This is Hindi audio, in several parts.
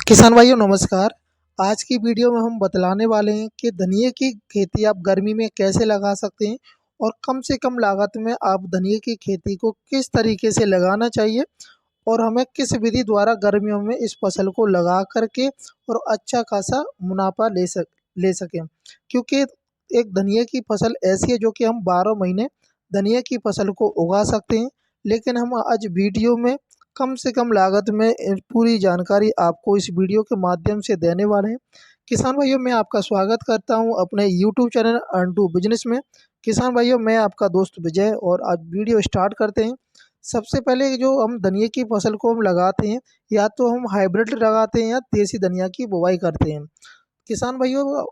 किसान भाइयों नमस्कार। आज की वीडियो में हम बतलाने वाले हैं कि धनिये की खेती आप गर्मी में कैसे लगा सकते हैं और कम से कम लागत में आप धनिये की खेती को किस तरीके से लगाना चाहिए और हमें किस विधि द्वारा गर्मियों में इस फसल को लगा करके और अच्छा खासा मुनाफा ले सकें। क्योंकि एक धनिये की फसल ऐसी है जो कि हम 12 महीने धनिये की फसल को उगा सकते हैं। लेकिन हम आज वीडियो में कम से कम लागत में पूरी जानकारी आपको इस वीडियो के माध्यम से देने वाले हैं। किसान भाइयों मैं आपका स्वागत करता हूं अपने YouTube channel earn to business में। किसान भाइयों मैं आपका दोस्त विजय और आज वीडियो स्टार्ट करते हैं। सबसे पहले जो हम धनिया की फसल को हम लगाते हैं या तो हम हाइब्रिड लगाते हैं या देसी धनिया की बुवाई करते हैं। किसान भाइयों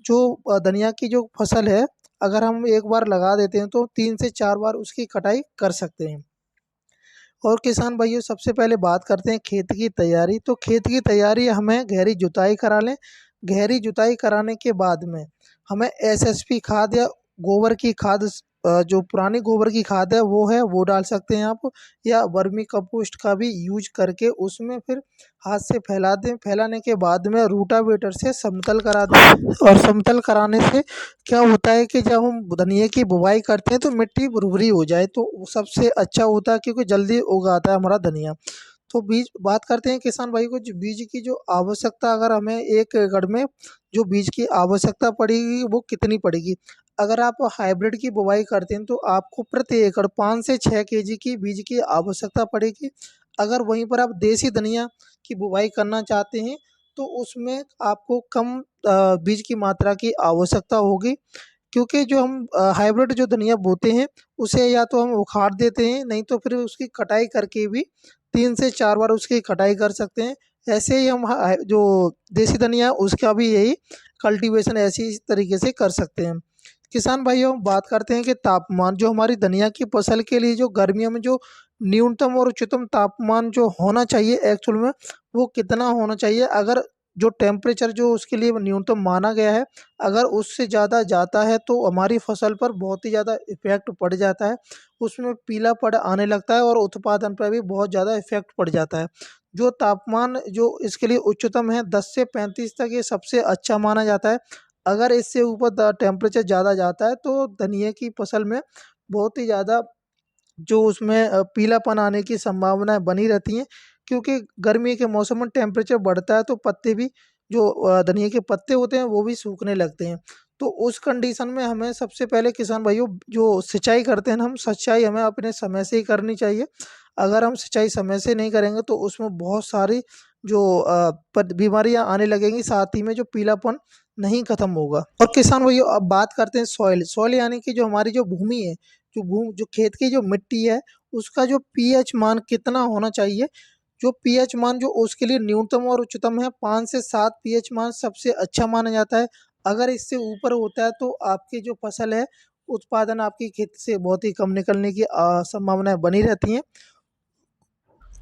जो धनिया की जो फसल है अगर हम एक बार लगा देते हैं तो 3 से 4 बार उसकी कटाई कर सकते हैं। और किसान भाइयों सबसे पहले बात करते हैं खेत की तैयारी। तो खेत की तैयारी हमें गहरी जुताई करा लें। गहरी जुताई कराने के बाद में हमें एसएसपी खाद या गोबर की खाद जो पुरानी गोबर की खाद है वो डाल सकते हैं आप, या वर्मी कंपोस्ट का भी यूज करके उसमें फिर हाथ से फैला दें। फैलाने के बाद में रूटावेटर से समतल करा दें। और समतल कराने से क्या होता है कि जब हम धनिये की बुवाई करते हैं तो मिट्टी भुरभुरी हो जाए तो वो सबसे अच्छा होता है, क्योंकि जल्दी उगाता है हमारा धनिया। तो बीज बात करते हैं किसान भाई को, जो बीज की जो आवश्यकता अगर हमें 1 एकड़ में जो बीज की आवश्यकता पड़ेगी वो कितनी पड़ेगी। अगर आप हाइब्रिड की बुवाई करते हैं तो आपको प्रति एकड़ 5 से 6 केजी की बीज की आवश्यकता पड़ेगी। अगर वहीं पर आप देसी धनिया की बुवाई करना चाहते हैं तो उसमें आपको कम बीज की मात्रा की आवश्यकता होगी, क्योंकि जो हम हाइब्रिड जो धनिया बोते हैं उसे या तो हम उखाड़ देते हैं, नहीं तो फिर उसकी कटाई करके भी 3 से 4 बार उसकी कटाई कर सकते हैं। ऐसे ही हम जो देसी धनिया है उसका भी यही कल्टीवेशन ऐसी इस तरीके से कर सकते हैं। किसान भाइयों बात करते हैं कि तापमान जो हमारी धनिया की फसल के लिए जो गर्मियों में जो न्यूनतम और उच्चतम तापमान जो होना चाहिए एक्चुअल में वो कितना होना चाहिए। अगर जो टेम्परेचर जो उसके लिए न्यूनतम माना गया है अगर उससे ज़्यादा जाता है तो हमारी फसल पर बहुत ही ज़्यादा इफ़ेक्ट पड़ जाता है। उसमें पीलापन आने लगता है और उत्पादन पर भी बहुत ज़्यादा इफ़ेक्ट पड़ जाता है। जो तापमान जो इसके लिए उच्चतम है 10 से 35 तक ये सबसे अच्छा माना जाता है। अगर इससे ऊपर टेम्परेचर ज़्यादा जाता है तो धनिये की फसल में बहुत ही ज़्यादा जो उसमें पीलापन आने की संभावनाएँ बनी रहती हैं, क्योंकि गर्मी के मौसम में टेम्परेचर बढ़ता है तो पत्ते भी जो धनिये के पत्ते होते हैं वो भी सूखने लगते हैं। तो उस कंडीशन में हमें सबसे पहले किसान भाइयों जो सिंचाई करते हैं ना, हम सिंचाई हमें अपने समय से ही करनी चाहिए। अगर हम सिंचाई समय से नहीं करेंगे तो उसमें बहुत सारी जो बीमारियाँ आने लगेंगी, साथ ही में जो पीलापन नहीं खत्म होगा। और किसान भाइयों अब बात करते हैं सॉइल। सॉइल यानी कि जो हमारी जो भूमि है, जो खेत की जो मिट्टी है उसका जो पीएच मान कितना होना चाहिए। जो पीएच मान जो उसके लिए न्यूनतम और उच्चतम है 5 से 7 पीएच मान सबसे अच्छा माना जाता है। अगर इससे ऊपर होता है तो आपकी जो फसल है उत्पादन आपकी खेती से बहुत ही कम निकलने की संभावनाएं बनी रहती हैं।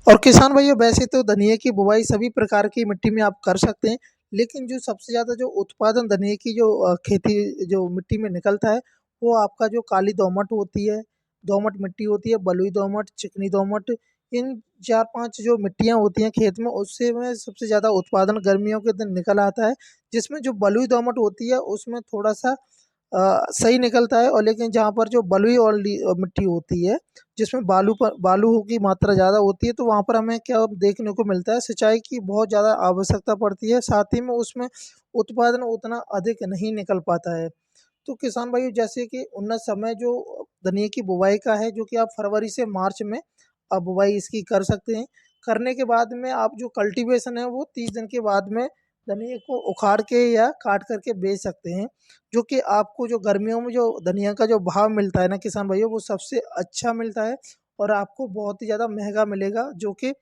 और किसान भाइयों वैसे तो धनिये की बुवाई सभी प्रकार की मिट्टी में आप कर सकते हैं, लेकिन जो सबसे ज़्यादा जो उत्पादन धनिये की जो खेती जो मिट्टी में निकलता है वो आपका जो काली दोमट होती है, दोमट मिट्टी होती है, बलुई दोमट, चिकनी दोमट, इन 4-5 जो मिट्टियाँ होती हैं खेत में उससे में सबसे ज़्यादा उत्पादन गर्मियों के दिन निकल आता है। जिसमें जो बलुई दोमट होती है उसमें थोड़ा सा सही निकलता है, और लेकिन जहाँ पर जो बलुई वाली मिट्टी होती है जिसमें बालू की मात्रा ज़्यादा होती है तो वहाँ पर हमें क्या देखने को मिलता है, सिंचाई की बहुत ज़्यादा आवश्यकता पड़ती है, साथ ही में उसमें उत्पादन उतना अधिक नहीं निकल पाता है। तो किसान भाइयों जैसे कि उन्नत समय जो धनिया की बुवाई का है जो कि आप फरवरी से मार्च में आप बुवाई इसकी कर सकते हैं। करने के बाद में आप जो कल्टीवेशन है वो 30 दिन के बाद में धनिया को उखाड़ के या काट करके बेच सकते हैं, जो कि आपको जो गर्मियों में जो धनिया का जो भाव मिलता है ना किसान भाइयों वो सबसे अच्छा मिलता है और आपको बहुत ही ज़्यादा महंगा मिलेगा, जो कि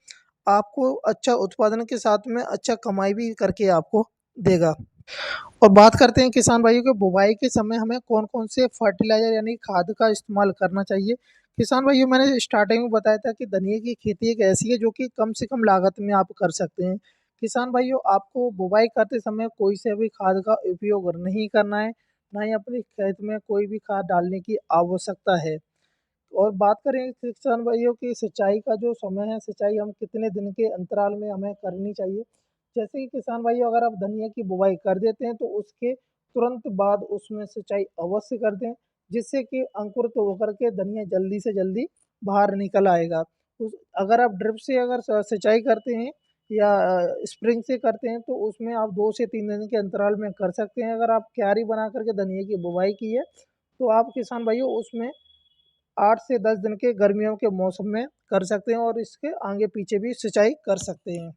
आपको अच्छा उत्पादन के साथ में अच्छा कमाई भी करके आपको देगा। और बात करते हैं किसान भाइयों के बुवाई के समय हमें कौन-कौन से फर्टिलाइज़र यानी खाद का इस्तेमाल करना चाहिए। किसान भाइयों मैंने स्टार्टिंग में बताया था कि धनिये की खेती एक ऐसी है जो कि कम से कम लागत में आप कर सकते हैं। किसान भाइयों आपको बुवाई करते समय कोई से भी खाद का उपयोग नहीं करना है, ना ही अपने खेत में कोई भी खाद डालने की आवश्यकता है। और बात करें किसान भाइयों की सिंचाई का जो समय है, सिंचाई हम कितने दिन के अंतराल में हमें करनी चाहिए। जैसे कि किसान भाइयों अगर आप धनिया की बुवाई कर देते हैं तो उसके तुरंत बाद उसमें सिंचाई अवश्य कर दें, जिससे कि अंकुरित होकर के धनिया जल्दी से जल्दी बाहर निकल आएगा। उस अगर आप ड्रिप से अगर सिंचाई करते हैं या स्प्रिंग से करते हैं तो उसमें आप 2 से 3 दिन के अंतराल में कर सकते हैं। अगर आप क्यारी बना कर के धनिया की बुवाई की है, तो आप किसान भाइयों उसमें 8 से 10 दिन के गर्मियों के मौसम में कर सकते हैं और इसके आगे पीछे भी सिंचाई कर सकते हैं।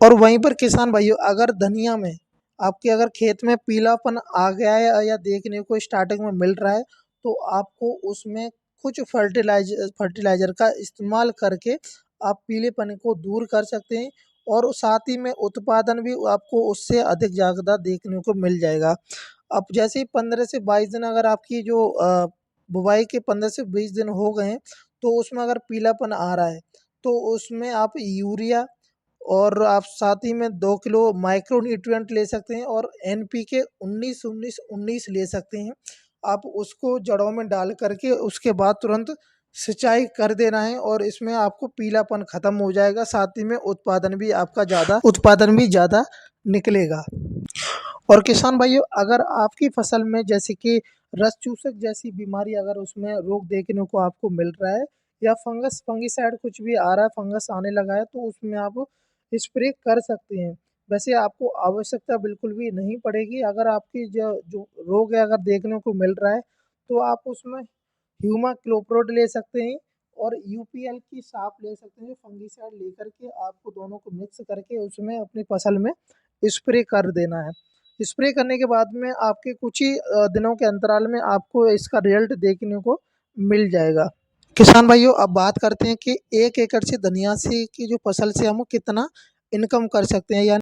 और वहीं पर किसान भाइयों अगर धनिया में आपके अगर खेत में पीलापन आ गया है या देखने को स्टार्टिंग में मिल रहा है, तो आपको उसमें कुछ फर्टिलाइज़र का इस्तेमाल करके आप पीलेपन को दूर कर सकते हैं और साथ ही में उत्पादन भी आपको उससे अधिक ज़्यादा देखने को मिल जाएगा। अब जैसे ही 15 से 22 दिन अगर आपकी जो बुवाई के 15 से 20 दिन हो गए हैं, तो उसमें अगर पीलापन आ रहा है, तो उसमें आप यूरिया और आप साथ ही में 2 किलो माइक्रो न्यूट्रिएंट ले सकते हैं और एनपीके 19-19-19 ले सकते हैं। आप उसको जड़ों में डाल करके उसके बाद तुरंत सिंचाई कर देना है और इसमें आपको पीलापन खत्म हो जाएगा, साथ ही में उत्पादन भी ज़्यादा निकलेगा। और किसान भाइयों अगर आपकी फसल में जैसे कि रस चूसक जैसी बीमारी अगर उसमें रोग देखने को आपको मिल रहा है या फंगीसाइड कुछ भी आ रहा है, फंगस आने लगा है, तो उसमें आप स्प्रे कर सकते हैं। वैसे आपको आवश्यकता बिल्कुल भी नहीं पड़ेगी। अगर आपकी जो जो रोग है अगर देखने को मिल रहा है, तो आप उसमें ह्यूमाक्लोप्रोड ले सकते हैं और यूपीएल की साप ले सकते हैं। फंगीसाइड लेकर के आपको दोनों को मिक्स करके उसमें अपनी फसल में स्प्रे कर देना है। स्प्रे करने के बाद में आपके कुछ ही दिनों के अंतराल में आपको इसका रिजल्ट देखने को मिल जाएगा। किसान भाइयों अब बात करते हैं कि 1 एकड़ से धनिया से की जो फसल से हम कितना इनकम कर सकते हैं, यानी